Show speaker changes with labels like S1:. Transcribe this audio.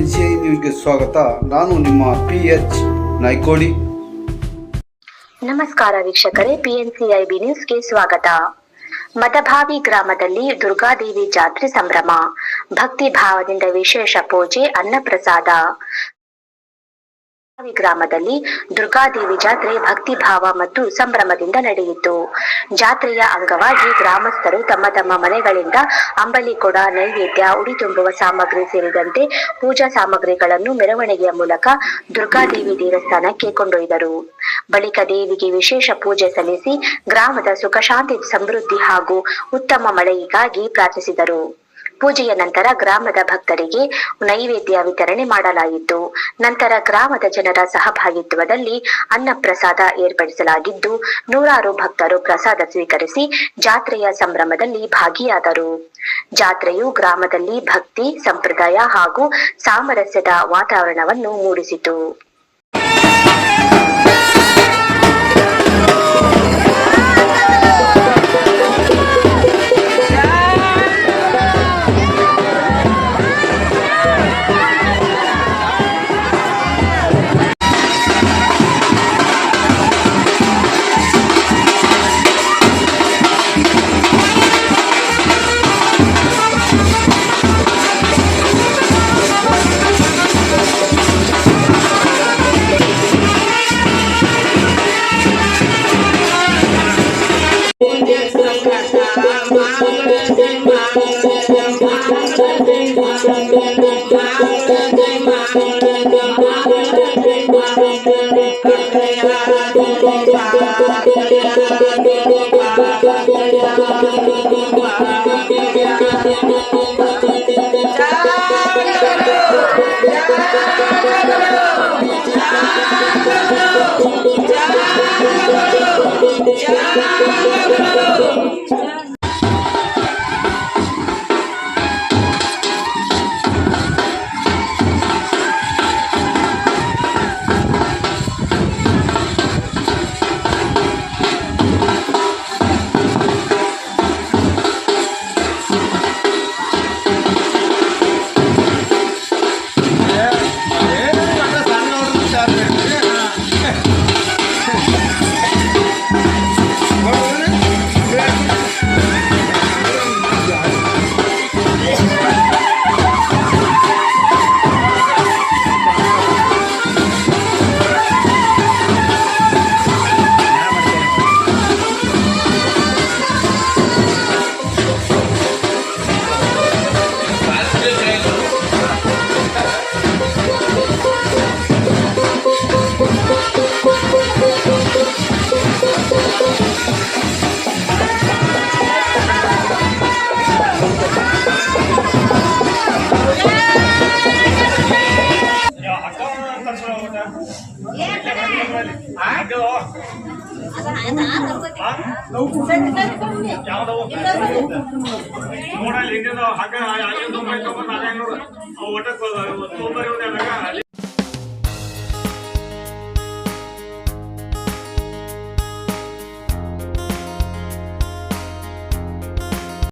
S1: PNCI ನ್ಯೂಸ್ಗೆ ಸ್ವಾಗತ. ನಾನು ನಿಮ್ಮ PH ನಾಯ್ಕೋಡಿ.
S2: ನಮಸ್ಕಾರ ವೀಕ್ಷಕರೇ, PNCIB ನ್ಯೂಸ್ಗೆ ಸ್ವಾಗತ. ಮದಭಾವಿ ಗ್ರಾಮದಲ್ಲಿ ದುರ್ಗಾದೇವಿ ಜಾತ್ರೆ ಸಂಭ್ರಮ, ಭಕ್ತಿ ಭಾವದಿಂದ ವಿಶೇಷ ಪೂಜೆ, ಅನ್ನಪ್ರಸಾದ. ಗ್ರಾಮದಲ್ಲಿ ದುರ್ಗಾದೇವಿ ಜಾತ್ರೆ ಭಕ್ತಿ ಭಾವ ಮತ್ತು ಸಂಭ್ರಮದಿಂದ ನಡೆಯಿತು. ಜಾತ್ರೆಯ ಅಂಗವಾಗಿ ಗ್ರಾಮಸ್ಥರು ತಮ್ಮ ತಮ್ಮ ಮನೆಗಳಿಂದ ಅಂಬಲಿ ಕೊಡ, ನೈವೇದ್ಯ, ಉಡಿ ತುಂಬುವ ಸಾಮಗ್ರಿ ಸೇರಿದಂತೆ ಪೂಜಾ ಸಾಮಗ್ರಿಗಳನ್ನು ಮೆರವಣಿಗೆಯ ಮೂಲಕ ದುರ್ಗಾದೇವಿ ದೇವಸ್ಥಾನಕ್ಕೆ ಕೊಂಡೊಯ್ದರು. ಬಳಿಕ ದೇವಿಗೆ ವಿಶೇಷ ಪೂಜೆ ಸಲ್ಲಿಸಿ ಗ್ರಾಮದ ಸುಖ ಶಾಂತಿ ಸಮೃದ್ಧಿ ಹಾಗೂ ಉತ್ತಮ ಮಳೆಗಾಗಿ ಪ್ರಾರ್ಥಿಸಿದರು. ಪೂಜೆಯ ನಂತರ ಗ್ರಾಮದ ಭಕ್ತರಿಗೆ ನೈವೇದ್ಯ ವಿತರಣೆ ಮಾಡಲಾಯಿತು. ನಂತರ ಗ್ರಾಮದ ಜನರ ಸಹಭಾಗಿತ್ವದಲ್ಲಿ ಅನ್ನಪ್ರಸಾದ ಏರ್ಪಡಿಸಲಾಗಿದ್ದು, ನೂರಾರು ಭಕ್ತರು ಪ್ರಸಾದ ಸ್ವೀಕರಿಸಿ ಜಾತ್ರೆಯ ಸಂಭ್ರಮದಲ್ಲಿ ಭಾಗಿಯಾದರು. ಜಾತ್ರೆಯು ಗ್ರಾಮದಲ್ಲಿ ಭಕ್ತಿ, ಸಂಪ್ರದಾಯ ಹಾಗೂ ಸಾಮರಸ್ಯದ ವಾತಾವರಣವನ್ನು ಮೂಡಿಸಿತು.
S3: ನೋಡಲ್ಲಿ ಹಿಂದಿನ ಹಾಗೆ 500 ಒಟ್ಟು